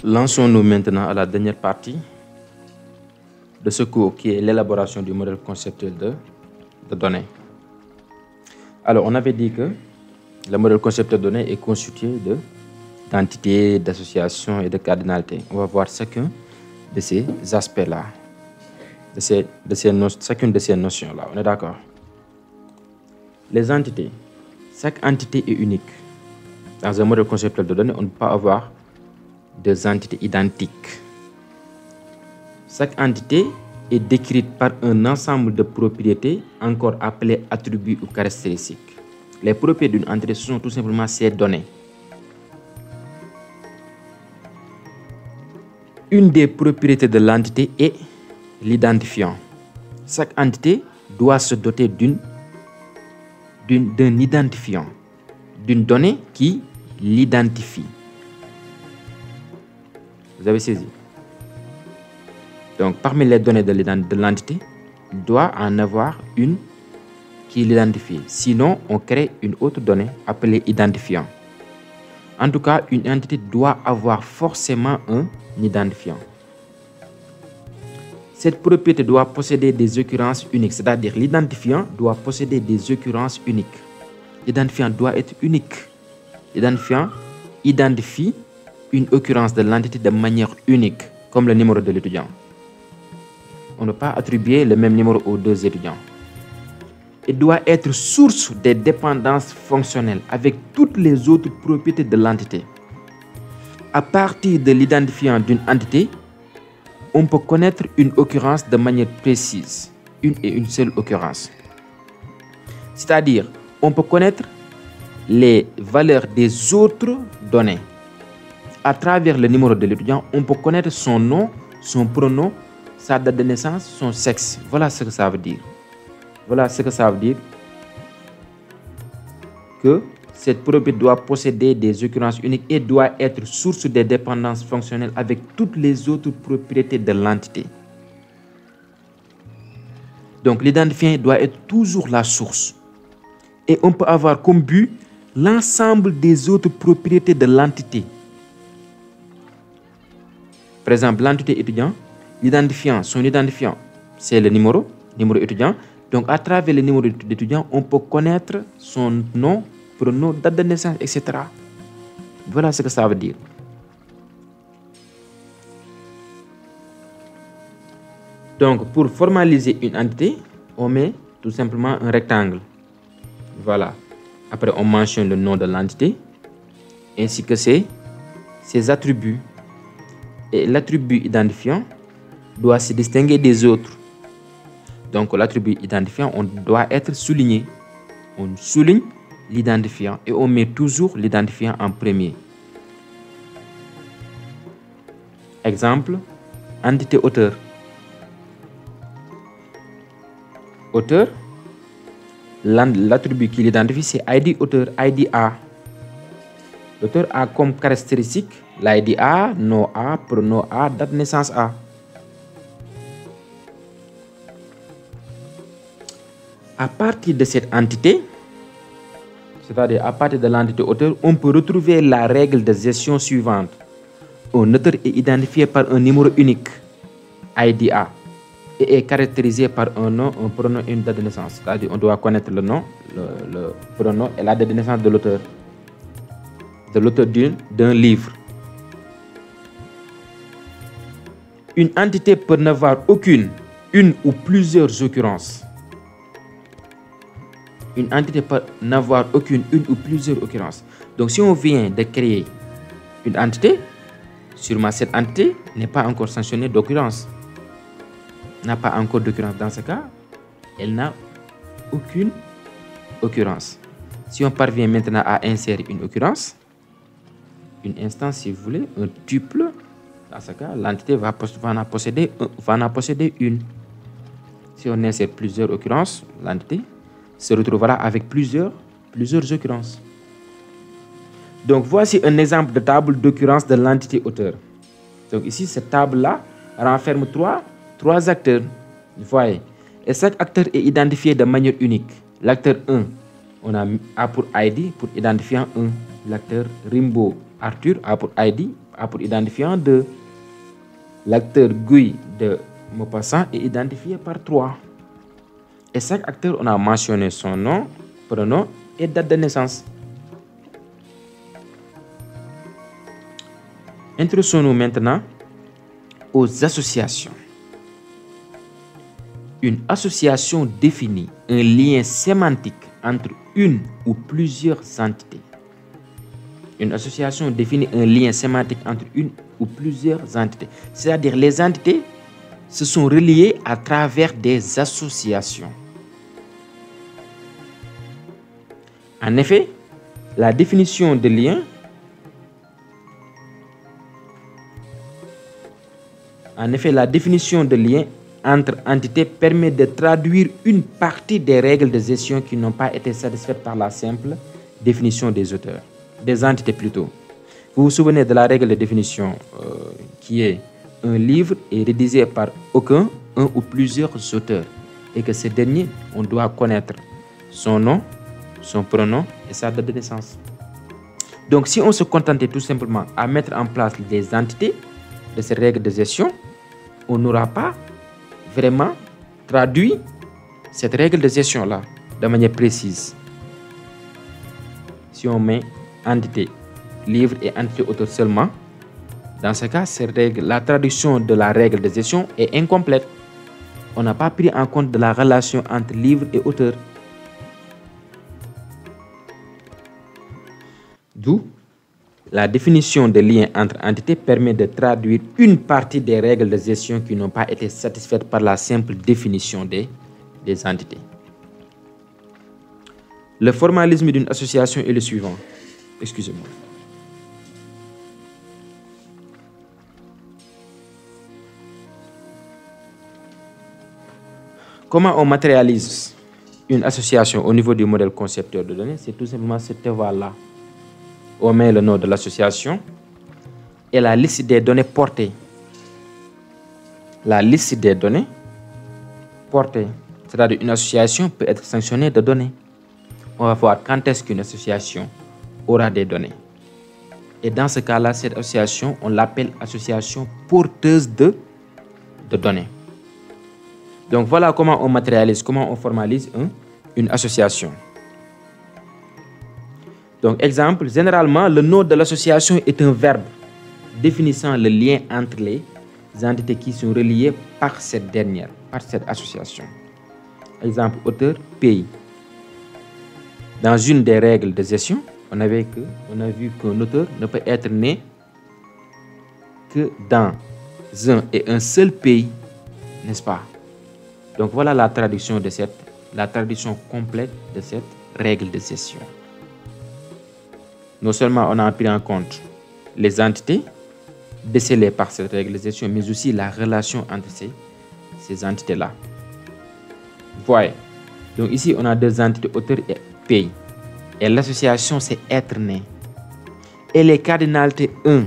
Lançons-nous maintenant à la dernière partie de ce cours qui est l'élaboration du modèle conceptuel de données. Alors, on avait dit que le modèle conceptuel de données est constitué d'entités, d'associations et de cardinalités. On va voir chacun de ces aspects-là, chacune de ces notions-là. On est d'accord? Les entités. Chaque entité est unique. Dans un modèle conceptuel de données, on ne peut pas avoir deux entités identiques. Chaque entité est décrite par un ensemble de propriétés, encore appelées attributs ou caractéristiques. Les propriétés d'une entité, ce sont tout simplement ses données. Une des propriétés de l'entité est l'identifiant. Chaque entité doit se doter d'un identifiant, d'une donnée qui l'identifie. Vous avez saisi? Donc, parmi les données de l'entité, il doit en avoir une qui l'identifie. Sinon, on crée une autre donnée appelée identifiant. En tout cas, une entité doit avoir forcément un identifiant. Cette propriété doit posséder des occurrences uniques, c'est-à-dire l'identifiant doit posséder des occurrences uniques. L'identifiant doit être unique. L'identifiant identifie une occurrence de l'entité de manière unique, comme le numéro de l'étudiant. On ne peut pas attribuer le même numéro aux deux étudiants. Il doit être source des dépendances fonctionnelles avec toutes les autres propriétés de l'entité. À partir de l'identifiant d'une entité, on peut connaître une occurrence de manière précise, une et une seule occurrence. C'est-à-dire, on peut connaître les valeurs des autres données. À travers le numéro de l'étudiant, on peut connaître son nom, son prénom, sa date de naissance, son sexe. Voilà ce que ça veut dire. Voilà ce que ça veut dire que cette propriété doit posséder des occurrences uniques et doit être source des dépendances fonctionnelles avec toutes les autres propriétés de l'entité. Donc l'identifiant doit être toujours la source. Et on peut avoir comme but l'ensemble des autres propriétés de l'entité. Par exemple, l'entité étudiant, l'identifiant, son identifiant, c'est le numéro étudiant. Donc, à travers le numéro d'étudiant, on peut connaître son nom, prénom, date de naissance, etc. Voilà ce que ça veut dire. Donc, pour formaliser une entité, on met tout simplement un rectangle. Voilà. Après, on mentionne le nom de l'entité, ainsi que ses attributs. Et l'attribut identifiant doit se distinguer des autres. Donc, l'attribut identifiant, on doit être souligné. On souligne l'identifiant et on met toujours l'identifiant en premier. Exemple, entité auteur. Auteur, l'attribut qui l'identifie, c'est ID auteur, ID A. L'auteur a comme caractéristique l'ID A, nom A, prénom A, date de naissance A. À partir de cette entité, c'est-à-dire à partir de l'entité auteur, on peut retrouver la règle de gestion suivante. Un auteur est identifié par un numéro unique, IDA, et est caractérisé par un nom, un prénom et une date de naissance. C'est-à-dire on doit connaître le nom, le prénom et la date de naissance de l'auteur d'un livre. Une entité peut n'avoir aucune, une ou plusieurs occurrences. Une entité peut n'avoir aucune, une ou plusieurs occurrences. Donc, si on vient de créer une entité, sûrement cette entité n'est pas encore sanctionnée d'occurrence. N'a pas encore d'occurrence. Dans ce cas, elle n'a aucune occurrence. Si on parvient maintenant à insérer une occurrence, une instance, si vous voulez, un tuple, dans ce cas, l'entité va en posséder une. Si on insère plusieurs occurrences, l'entité se retrouvera avec plusieurs occurrences. Donc, voici un exemple de table d'occurrence de l'entité auteur. Donc, ici, cette table-là renferme trois acteurs. Vous voyez. Et chaque acteur est identifié de manière unique. L'acteur 1, on a A pour ID, pour identifiant 1. L'acteur Rimbaud Arthur a pour ID, A pour identifiant 2. L'acteur Guy de Maupassant est identifié par 3. Et chaque acteur, on a mentionné son nom, prénom et date de naissance. Intéressons-nous maintenant aux associations. Une association définit un lien sémantique entre une ou plusieurs entités. Une association définit un lien sémantique entre une ou plusieurs entités. C'est-à-dire les entités se sont reliées à travers des associations. En effet, la définition de lien entre entités permet de traduire une partie des règles de gestion qui n'ont pas été satisfaites par la simple définition des auteurs, des entités plutôt. Vous vous souvenez de la règle de définition qui est un livre est rédigé par aucun, un ou plusieurs auteurs et que ce dernier, on doit connaître son nom, son prénom et sa date de naissance. Donc si on se contentait tout simplement à mettre en place des entités de ces règles de gestion, on n'aura pas vraiment traduit cette règle de gestion-là de manière précise. Si on met entité, livre et entité auteur seulement, dans ce cas, la traduction de la règle de gestion est incomplète. On n'a pas pris en compte de la relation entre livre et auteur. D'où la définition de lien entre entités permet de traduire une partie des règles de gestion qui n'ont pas été satisfaites par la simple définition des entités. Le formalisme d'une association est le suivant. Excusez-moi. Comment on matérialise une association au niveau du modèle conceptuel de données? C'est tout simplement cette voie-là. On met le nom de l'association et la liste des données portées. La liste des données portées, c'est-à-dire une association peut être sanctionnée de données. On va voir quand est-ce qu'une association aura des données. Et dans ce cas-là, cette association, on l'appelle association porteuse de données. Donc voilà comment on matérialise, comment on formalise une association. Donc exemple, généralement, le nom de l'association est un verbe définissant le lien entre les entités qui sont reliées par cette dernière, par cette association. Exemple, auteur, pays. Dans une des règles de gestion, on a vu qu'un auteur ne peut être né que dans un et un seul pays, n'est-ce pas? Donc voilà la traduction complète de cette règle de gestion. Non seulement on a pris en compte les entités décelées par cette règle de gestion, mais aussi la relation entre ces entités-là. Voyez. Donc ici, on a deux entités, auteur et pays. Et l'association, c'est être né. Et les cardinalités 1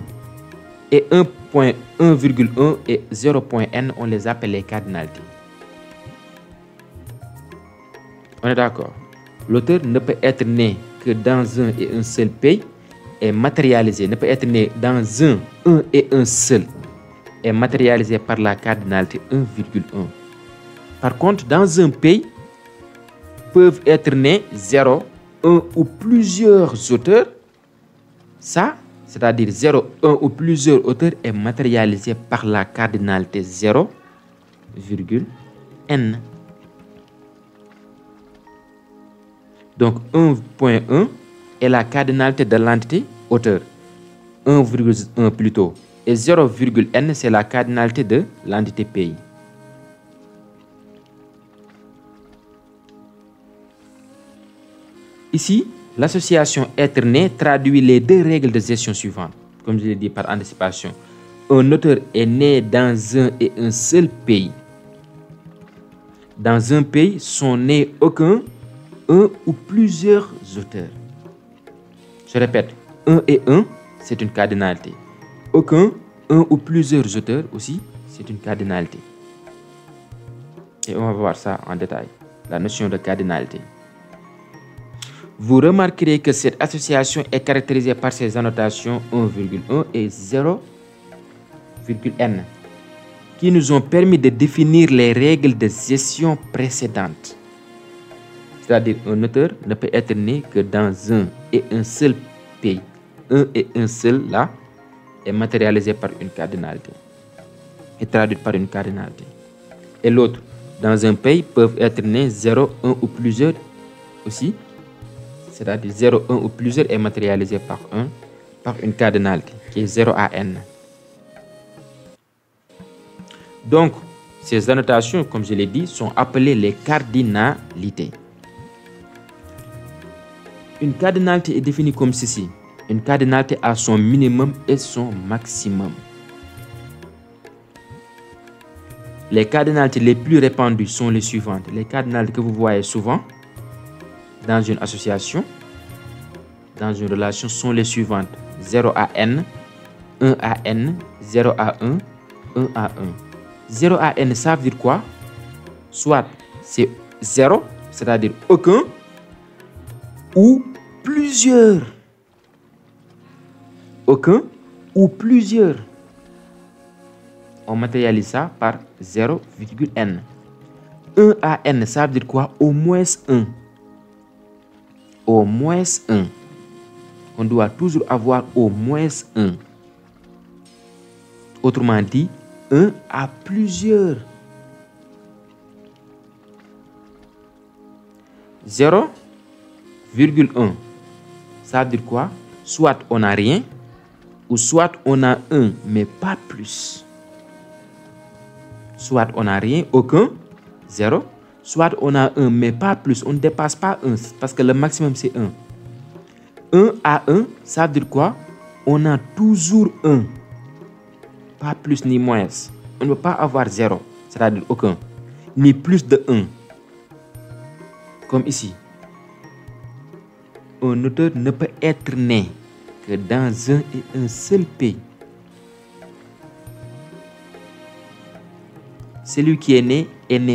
et 1.1,1 et 0.n, on les appelle les cardinalités. On est d'accord. L'auteur ne peut être né que dans un et un seul pays et matérialisé. Ne peut être né dans un et un seul et matérialisé par la cardinalité 1,1. Par contre, dans un pays, peuvent être nés 0, 1 ou plusieurs auteurs. Ça, c'est-à-dire 0, 1 ou plusieurs auteurs est matérialisé par la cardinalité 0,n. Donc 1.1 est la cardinalité de l'entité auteur, 1,1 plutôt, et 0,n c'est la cardinalité de l'entité pays. Ici, l'association être né traduit les deux règles de gestion suivantes, comme je l'ai dit par anticipation. Un auteur est né dans un et un seul pays. Dans un pays sont nés aucun, un ou plusieurs auteurs. Je répète, 1 et 1, c'est une cardinalité. Aucun, un ou plusieurs auteurs aussi, c'est une cardinalité. Et on va voir ça en détail, la notion de cardinalité. vous remarquerez que cette association est caractérisée par ces annotations 1,1 et 0,n qui nous ont permis de définir les règles de gestion précédentes. C'est-à-dire un auteur ne peut être né que dans un et un seul pays. Un et un seul là est matérialisé par une cardinalité, est traduit par une cardinalité. Et l'autre, dans un pays, peuvent être nés 0, 1 ou plusieurs aussi. C'est-à-dire 0, 1 ou plusieurs est matérialisé par une cardinalité qui est 0 à n. Donc, ces annotations, comme je l'ai dit, sont appelées les cardinalités. Une cardinalité est définie comme ceci. Une cardinalité a son minimum et son maximum. Les cardinalités les plus répandues sont les suivantes. Les cardinalités que vous voyez souvent dans une association, dans une relation, sont les suivantes. 0 à n, 1 à n, 0 à 1, 1 à 1. 0 à n, ça veut dire quoi? Soit c'est 0, c'est-à-dire aucun, ou plusieurs. Aucun ou plusieurs. On matérialise ça par 0,n. 1 à n, ça veut dire quoi? Au moins 1. Au moins 1. On doit toujours avoir au moins 1. Autrement dit, 1 à plusieurs. 0,1. Ça veut dire quoi? Soit on n'a rien, ou soit on a 1, mais pas plus. Soit on n'a rien, aucun, 0. Soit on a 1, mais pas plus. On ne dépasse pas 1, parce que le maximum c'est 1. 1 à 1, ça veut dire quoi? On a toujours 1. Pas plus ni moins. On ne peut pas avoir 0, c'est-à-dire aucun. Ni plus de 1. Comme ici. Un auteur ne peut être né que dans un et un seul pays. Celui qui est né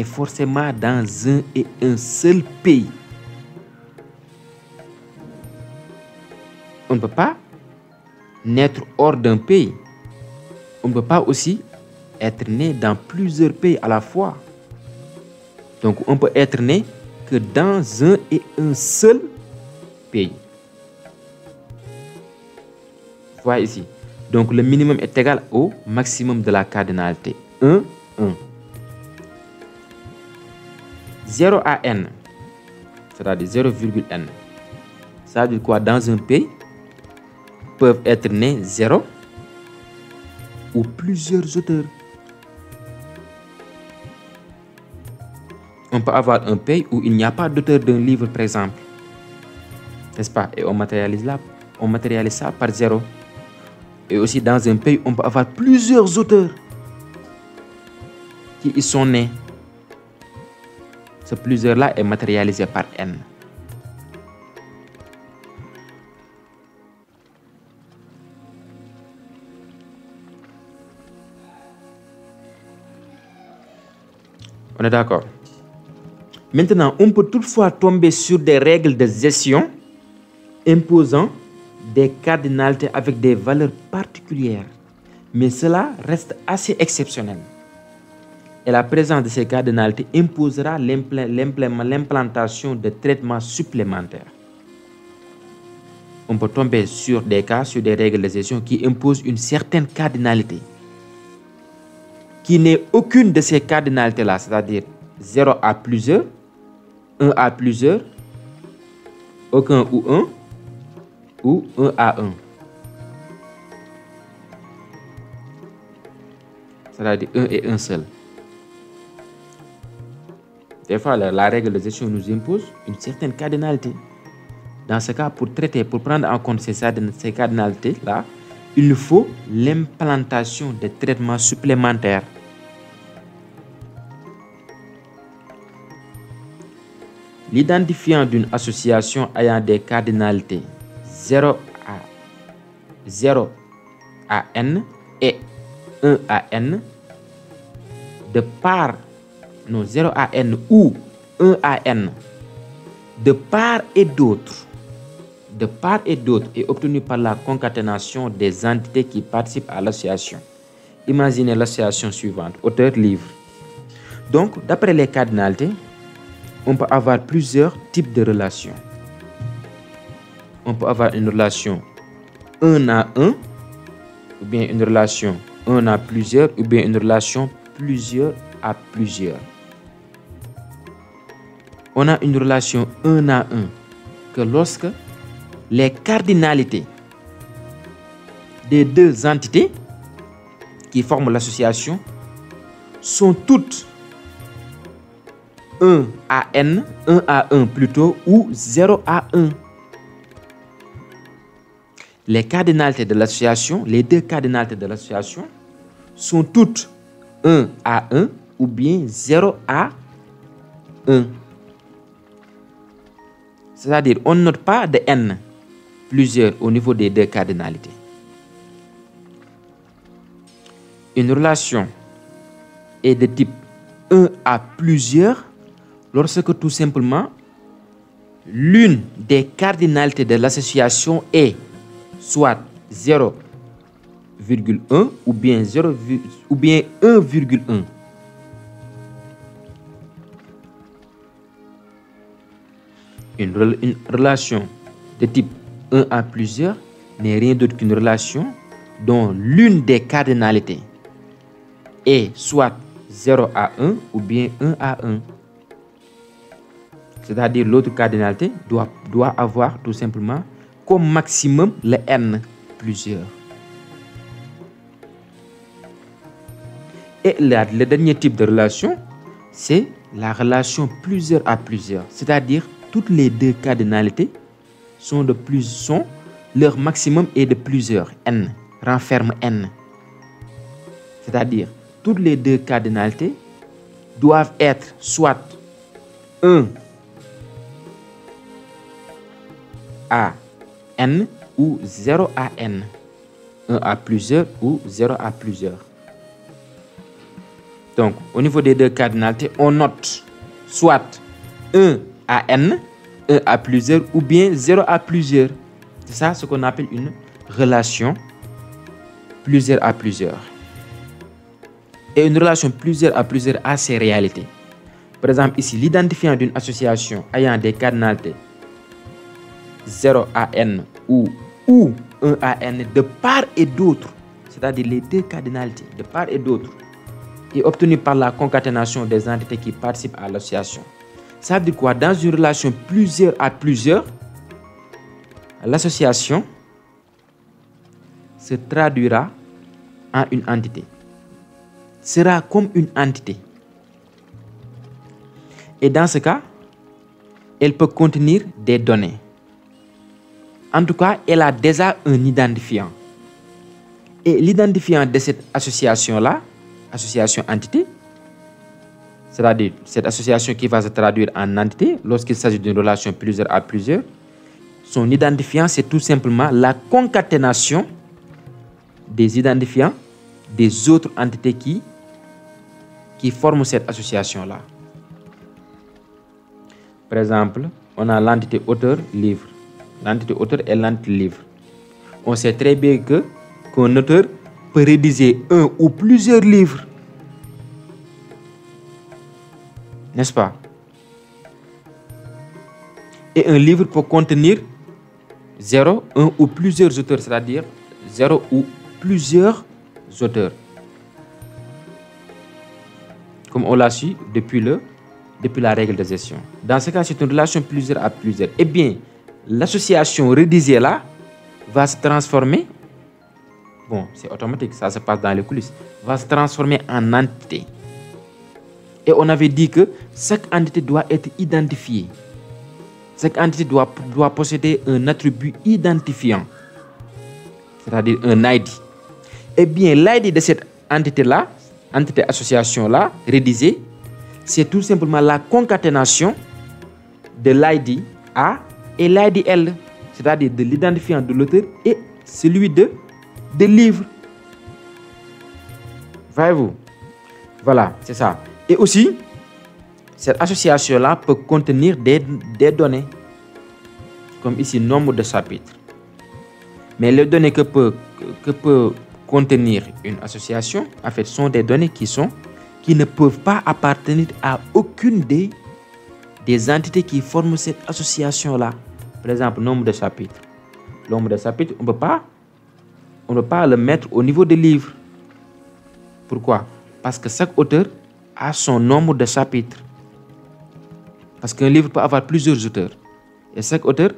forcément dans un et un seul pays. On ne peut pas naître hors d'un pays. On ne peut pas aussi être né dans plusieurs pays à la fois. Donc on peut être né que dans un et un seul pays. Voyez ici. Donc le minimum est égal au maximum de la cardinalité. 1, 1. 0 à n, c'est-à-dire 0,n. Ça veut dire quoi? Dans un pays, peuvent être nés 0 ou plusieurs auteurs. On peut avoir un pays où il n'y a pas d'auteur d'un livre, par exemple. N'est-ce pas? Et on matérialise ça par 0. Et aussi dans un pays, on peut avoir plusieurs auteurs qui y sont nés. Ce plusieurs-là est matérialisé par n. On est d'accord? Maintenant, on peut toutefois tomber sur des règles de gestion imposant des cardinalités avec des valeurs particulières. Mais cela reste assez exceptionnel. Et la présence de ces cardinalités imposera l'implantation de traitements supplémentaires. On peut tomber sur des cas, sur des règles de gestion qui imposent une certaine cardinalité, qui n'est aucune de ces cardinalités-là, c'est-à-dire 0 à plusieurs, 1 à plusieurs, aucun ou 1 à 1. C'est-à-dire 1 et 1 seul. Des fois, la règle de gestion nous impose une certaine cardinalité. Dans ce cas, pour prendre en compte ces cardinalités-là, il nous faut l'implantation de traitements supplémentaires. L'identifiant d'une association ayant des cardinalités 0 à n et 1 à n, de part 0 à n ou 1 à n, de part et d'autre, de part et d'autre est obtenu par la concaténation des entités qui participent à l'association. Imaginez l'association suivante, auteur, livre. Donc, d'après les cardinalités, on peut avoir plusieurs types de relations. On peut avoir une relation 1 à 1, ou bien une relation 1 à plusieurs, ou bien une relation plusieurs à plusieurs. On a une relation 1 à 1 que lorsque les cardinalités des deux entités qui forment l'association sont toutes 1 à n, 1 à 1 plutôt, ou 0 à 1. Les cardinalités de l'association, les deux cardinalités de l'association sont toutes 1 à 1 ou bien 0 à 1. C'est-à-dire, on ne note pas de n, plusieurs au niveau des deux cardinalités. Une relation est de type 1 à plusieurs lorsque tout simplement l'une des cardinalités de l'association est soit 0,1 ou bien 1,1. Une relation de type 1 à plusieurs n'est rien d'autre qu'une relation dont l'une des cardinalités est soit 0 à 1 ou bien 1 à 1. C'est-à-dire l'autre cardinalité doit avoir tout simplement comme maximum le n plusieurs. Et le dernier type de relation, c'est la relation plusieurs à plusieurs. C'est-à-dire toutes les deux cardinalités leur maximum est de plusieurs, n, renferme n. C'est-à-dire toutes les deux cardinalités doivent être soit 1 à n ou 0 à n. 1 à plusieurs ou 0 à plusieurs. Donc, au niveau des deux cardinalités, on note soit 1 à n, 1 à plusieurs ou bien 0 à plusieurs. C'est ça ce qu'on appelle une relation plusieurs à plusieurs. Et une relation plusieurs à plusieurs a ses réalités. Par exemple, ici, l'identifiant d'une association ayant des cardinalités 0 à n ou 1 à n de part et d'autre, c'est-à-dire les deux cardinalités de part et d'autre, est obtenu par la concaténation des entités qui participent à l'association. Ça veut dire quoi? Dans une relation plusieurs à plusieurs, l'association se traduira en une entité. Sera comme une entité. Et dans ce cas, elle peut contenir des données. En tout cas, elle a déjà un identifiant. Et l'identifiant de cette association-là, association entité, c'est-à-dire cette association qui va se traduire en entité lorsqu'il s'agit d'une relation plusieurs à plusieurs, son identifiant, c'est tout simplement la concaténation des identifiants des autres entités qui forment cette association-là. Par exemple, on a l'entité auteur-livre. L'entité auteur et l'entité livre. On sait très bien qu'un auteur peut rédiger un ou plusieurs livres. N'est-ce pas? Et un livre peut contenir 0, 1 ou plusieurs auteurs, c'est-à-dire 0 ou plusieurs auteurs. Comme on l'a su depuis la règle de gestion. Dans ce cas, c'est une relation plusieurs à plusieurs. Eh bien, l'association rédigée là va se transformer, bon, c'est automatique, ça se passe dans les coulisses, va se transformer en entité. Et on avait dit que chaque entité doit être identifiée. Chaque entité doit posséder un attribut identifiant, c'est-à-dire un ID. Eh bien, l'ID de cette entité-là, entité association-là, rédigée, c'est tout simplement la concaténation de l'ID A et l'ID L, c'est-à-dire de l'identifiant de l'auteur et celui de livre. Voyez-vous? Voilà, c'est ça. Et aussi, cette association-là peut contenir des données, comme ici nombre de chapitres. Mais les données que peut contenir une association, en fait, sont des données qui ne peuvent pas appartenir à aucune des entités qui forment cette association-là. Par exemple, nombre de chapitres. Nombre de chapitres, on ne peut pas le mettre au niveau des livres. Pourquoi? Parce que chaque auteur a son nombre de chapitres. Parce qu'un livre peut avoir plusieurs auteurs. Et chaque auteur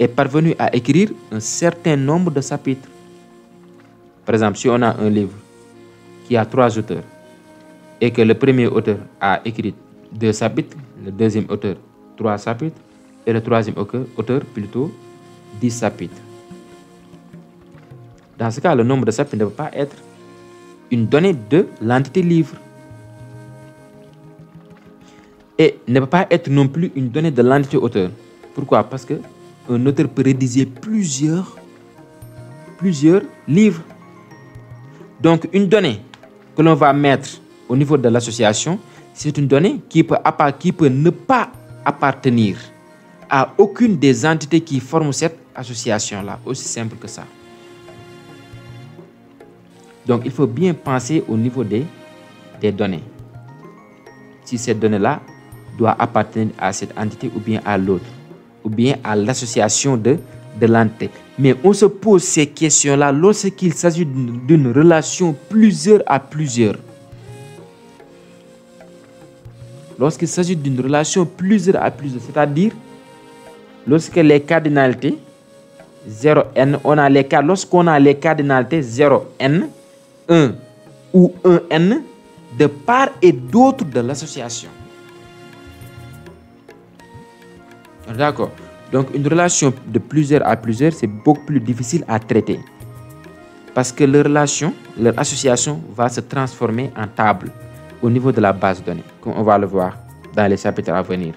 est parvenu à écrire un certain nombre de chapitres. Par exemple, si on a un livre qui a 3 auteurs et que le premier auteur a écrit 2 chapitres, le deuxième auteur 3 chapitres et le troisième auteur plutôt 10 chapitres. Dans ce cas, le nombre de chapitres ne peut pas être une donnée de l'entité livre. Et ne peut pas être non plus une donnée de l'entité auteur. Pourquoi? Parce qu'un auteur peut rédiger plusieurs livres. Donc, une donnée que l'on va mettre au niveau de l'association, c'est une donnée qui peut ne pas appartenir à aucune des entités qui forment cette association-là. Aussi simple que ça. Donc, il faut bien penser au niveau des données. Si cette donnée-là doit appartenir à cette entité ou bien à l'autre, ou bien à l'association de l'entité. Mais on se pose ces questions-là lorsqu'il s'agit d'une relation plusieurs à plusieurs. Lorsqu'il s'agit d'une relation plusieurs à plusieurs, c'est-à-dire lorsque les cardinalités 0n, lorsqu'on a les cardinalités 0n, 1 ou 1n de part et d'autre de l'association. D'accord. Donc, une relation de plusieurs à plusieurs, c'est beaucoup plus difficile à traiter. Parce que leur association va se transformer en table au niveau de la base de données, comme on va le voir dans les chapitres à venir.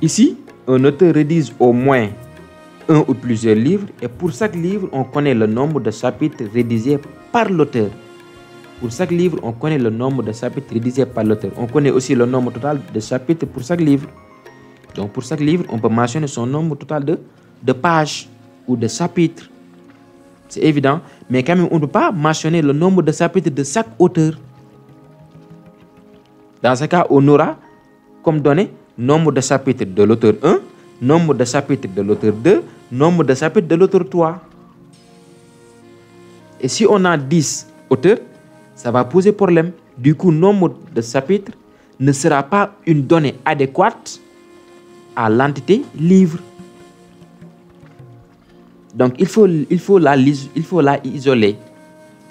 Ici, un auteur rédige au moins un ou plusieurs livres et pour chaque livre, on connaît le nombre de chapitres rédigés par l'auteur. Pour chaque livre, on connaît le nombre de chapitres rédigés par l'auteur. On connaît aussi le nombre total de chapitres pour chaque livre. Donc, pour chaque livre, on peut mentionner son nombre total de pages ou de chapitres. C'est évident, mais quand même, on ne peut pas mentionner le nombre de chapitres de chaque auteur. Dans ce cas, on aura comme donnée nombre de chapitres de l'auteur 1, nombre de chapitres de l'auteur 2, nombre de chapitres de l'auteur 3. Et si on a 10 auteurs, ça va poser problème. Du coup, nombre de chapitres ne sera pas une donnée adéquate à l'entité livre. Donc, il faut l'isoler.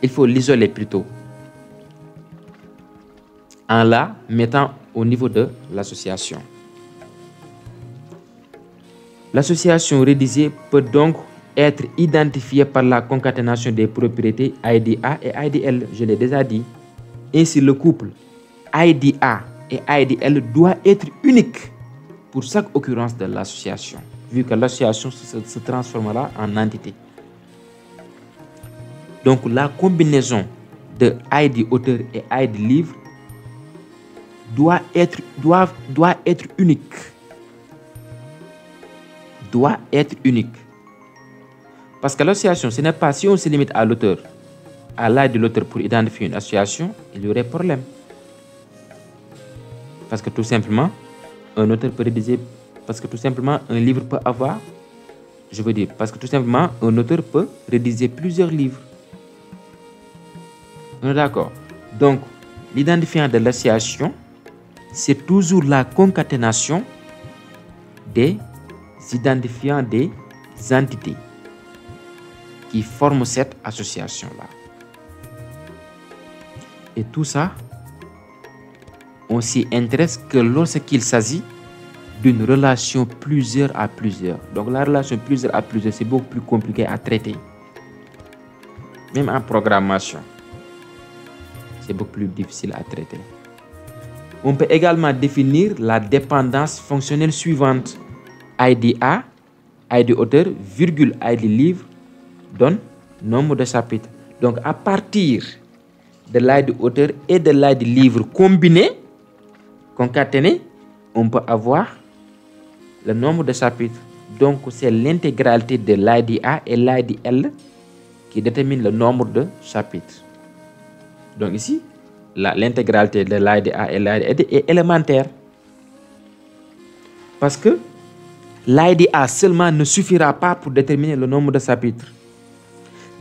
Il faut l'isoler plutôt. En la mettant au niveau de l'association. L'association rédigée peut donc être identifiée par la concaténation des propriétés IDA et IDL. Je l'ai déjà dit. Ainsi, le couple IDA et IDL doit être unique pour chaque occurrence de l'association, vu que l'association se transformera en entité. Donc, la combinaison de ID auteur et ID livre doit être unique. Doit être unique. Parce que l'association, ce n'est pas si on se limite à l'auteur, à l'AID de l'auteur pour identifier une association, il y aurait problème. Parce que tout simplement, un auteur peut rédiger, parce que tout simplement, un livre peut avoir, parce que tout simplement, un auteur peut rédiger plusieurs livres. On est d'accord? Donc, l'identifiant de l'association, c'est toujours la concaténation des identifiants des entités qui forment cette association-là. Et tout ça, on s'y intéresse que lorsqu'il s'agit d'une relation plusieurs à plusieurs. Donc la relation plusieurs à plusieurs, c'est beaucoup plus compliqué à traiter. Même en programmation, c'est beaucoup plus difficile à traiter. On peut également définir la dépendance fonctionnelle suivante. IDA, ID auteur, virgule ID livre, donne nombre de chapitres. Donc, à partir de l'ID auteur et de l'ID livre combinés, concaténés, on peut avoir le nombre de chapitres. Donc, c'est l'intégralité de l'ID A et l'ID L qui détermine le nombre de chapitres. Donc ici, l'intégralité de l'ID A et l'ID L est élémentaire. Parce que l'ID A seulement ne suffira pas pour déterminer le nombre de chapitres.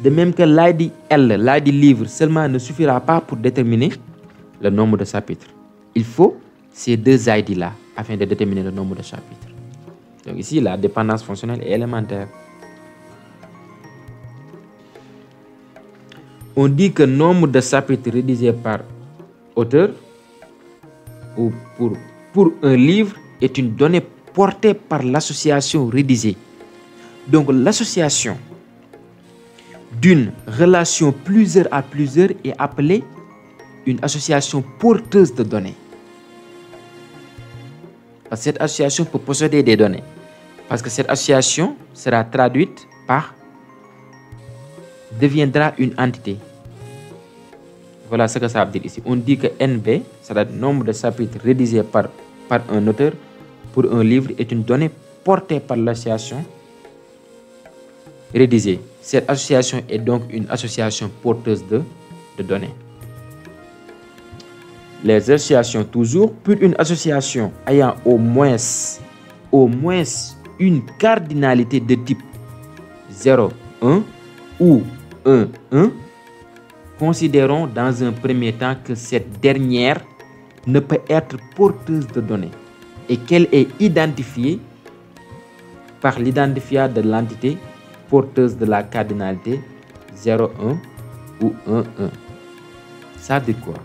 De même que l'ID L, l'ID livre, seulement ne suffira pas pour déterminer le nombre de chapitres. Il faut ces deux ID-là afin de déterminer le nombre de chapitres. Donc ici, la dépendance fonctionnelle est élémentaire. On dit que le nombre de chapitres rédigés par auteur ou pour un livre est une donnée portée par l'association rédigée. Donc l'association d'une relation plusieurs à plusieurs est appelée une association porteuse de données. Parce que cette association peut posséder des données. Parce que cette association sera traduite par deviendra une entité. Voilà ce que ça veut dire ici. On dit que NB, c'est-à-dire le nombre de chapitres rédigés par un auteur pour un livre, est une donnée portée par l'association rédigée. Cette association est donc une association porteuse de données. Les associations toujours, pour une association ayant au moins une cardinalité de type 0, 1 ou 1, 1, considérons dans un premier temps que cette dernière ne peut être porteuse de données et qu'elle est identifiée par l'identifiant de l'entité porteuse de la cardinalité 0, 1 ou 1, 1. Ça veut dire quoi?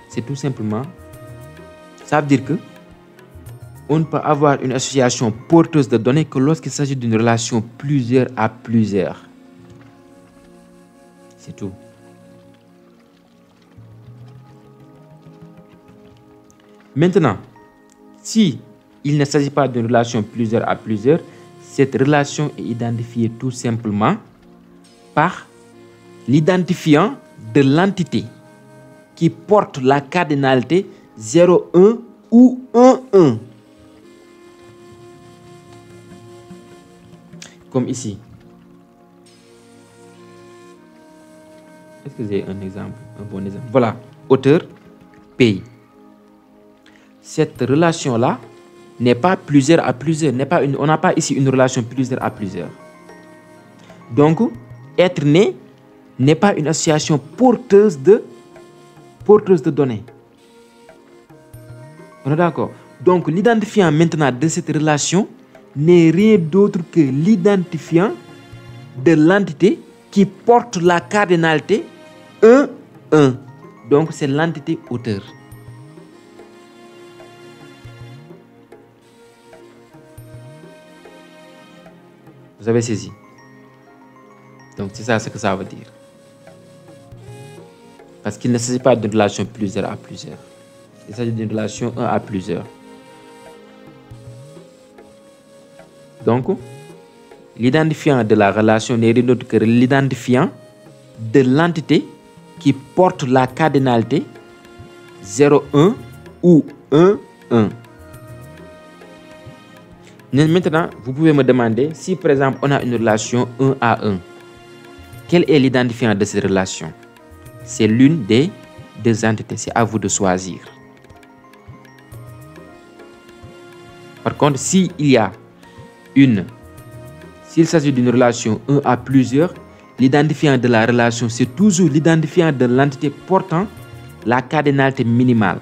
C'est tout simplement, ça veut dire que on ne peut avoir une association porteuse de données que lorsqu'il s'agit d'une relation plusieurs à plusieurs. C'est tout. Maintenant, si il ne s'agit pas d'une relation plusieurs à plusieurs, cette relation est identifiée tout simplement par l'identifiant de l'entité qui porte la cardinalité 0, 1 ou 1, 1. Comme ici. Est-ce que j'ai un exemple, un bon exemple? Voilà, auteur, pays. Cette relation-là n'est pas plusieurs à plusieurs. On n'a pas ici une relation plusieurs à plusieurs. Donc, être né n'est pas une association porteuse de données. On est d'accord? Donc, l'identifiant maintenant de cette relation n'est rien d'autre que l'identifiant de l'entité qui porte la cardinalité 1, 1. Donc, c'est l'entité auteur. Vous avez saisi? Donc, c'est ça ce que ça veut dire. Parce qu'il ne s'agit pas d'une relation plusieurs à plusieurs. Il s'agit d'une relation 1 à plusieurs. Donc, l'identifiant de la relation n'est rien d'autre que l'identifiant de l'entité qui porte la cardinalité 0, 1 ou 1, 1. Maintenant, vous pouvez me demander si par exemple on a une relation 1 à 1. Quel est l'identifiant de cette relation? C'est l'une des deux entités. C'est à vous de choisir. Par contre, s'il s'agit d'une relation 1 à plusieurs, l'identifiant de la relation, c'est toujours l'identifiant de l'entité portant la cardinalité minimale.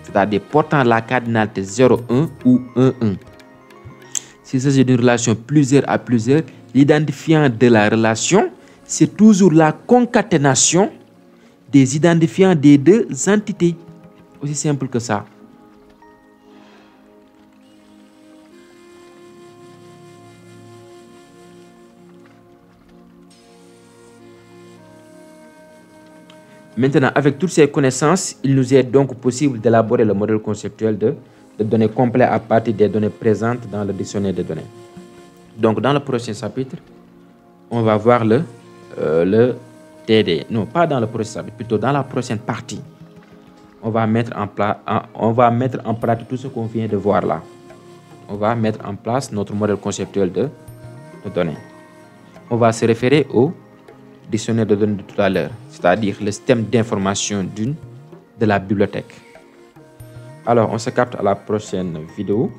C'est-à-dire portant la cardinalité 0, 1 ou 1, 1. S'il s'agit d'une relation plusieurs à plusieurs, l'identifiant de la relation, c'est toujours la concaténation des identifiants des deux entités. Aussi simple que ça. Maintenant, avec toutes ces connaissances, il nous est donc possible d'élaborer le modèle conceptuel de données complets à partir des données présentes dans le dictionnaire de données. Donc, dans le prochain chapitre, on va voir le TD. Non, pas dans le prochain chapitre, plutôt dans la prochaine partie. on va mettre en pratique tout ce qu'on vient de voir là. On va mettre en place notre modèle conceptuel de données. On va se référer au dictionnaire de données de tout à l'heure, c'est-à-dire le système d'information de la bibliothèque. Alors, on se capte à la prochaine vidéo.